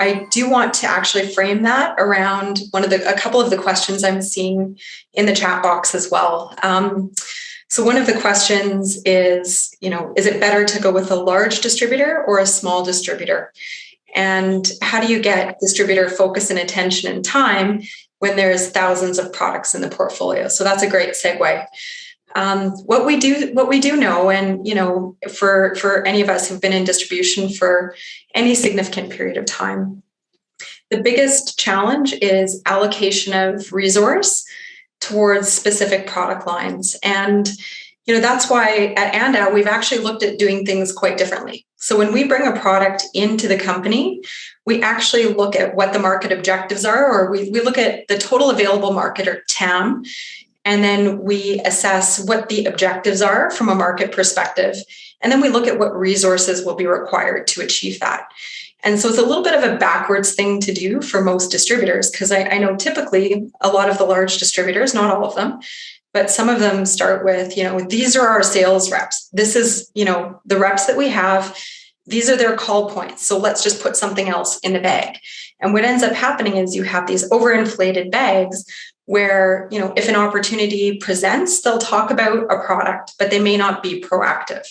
I do want to actually frame that around a couple of the questions I'm seeing in the chat box as well. So one of the questions is, is it better to go with a large distributor or a small distributor? And how do you get distributor focus and attention and time when there's thousands of products in the portfolio? So that's a great segue. What we do know, and for any of us who've been in distribution for any significant period of time, the biggest challenge is allocation of resource towards specific product lines. And that's why at Anda we've actually looked at doing things quite differently. So when we bring a product into the company, we actually look at what the market objectives are, or we look at the total available market, or TAM, and then we assess what the objectives are from a market perspective. And then we look at what resources will be required to achieve that. And so it's a little bit of a backwards thing to do for most distributors, because I know typically a lot of the large distributors, not all of them, but some of them start with, these are our sales reps. This is, the reps that we have. These are their call points. So let's just put something else in the bag. And what ends up happening is you have these overinflated bags where, if an opportunity presents, they'll talk about a product, but they may not be proactive.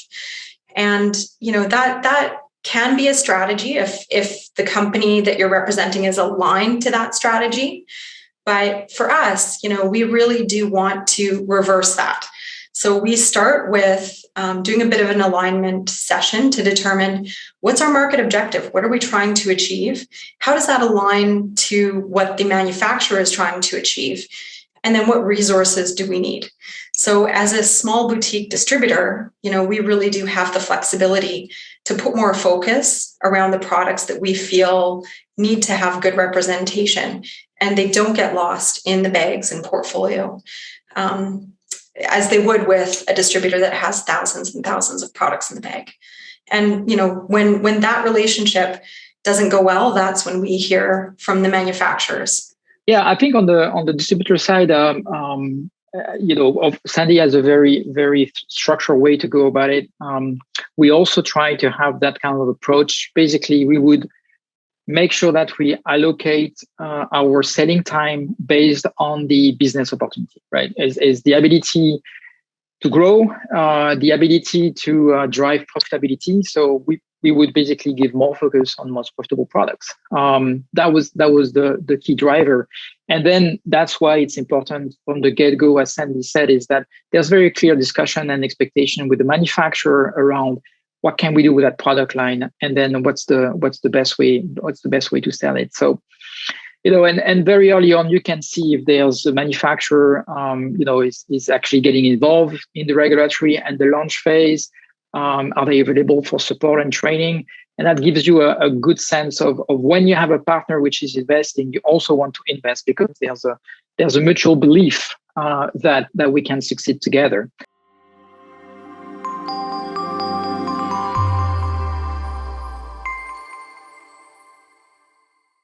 And, that can be a strategy if the company that you're representing is aligned to that strategy. But for us, we really do want to reverse that. So we start with doing a bit of an alignment session to determine what's our market objective? What are we trying to achieve? How does that align to what the manufacturer is trying to achieve? And then what resources do we need? So as a small boutique distributor, we really do have the flexibility to put more focus around the products that we feel need to have good representation, and they don't get lost in the bags and portfolio, as they would with a distributor that has thousands and thousands of products in the bag. And, when that relationship doesn't go well, that's when we hear from the manufacturers. Yeah, I think on the distributor side, Sandi has a very, very structured way to go about it. We also try to have that kind of approach. Basically, we would make sure that we allocate our selling time based on the business opportunity, right? Is the ability to grow, the ability to drive profitability. So we would basically give more focus on most profitable products. That was the key driver. And then that's why it's important from the get-go, as Sandi said, is that there's very clear discussion and expectation with the manufacturer around what can we do with that product line, and then what's the best way to sell it. So, and very early on, you can see if there's a manufacturer, is actually getting involved in the regulatory and the launch phase. Are they available for support and training? And that gives you a good sense of when you have a partner which is investing, you also want to invest because there's a mutual belief that we can succeed together.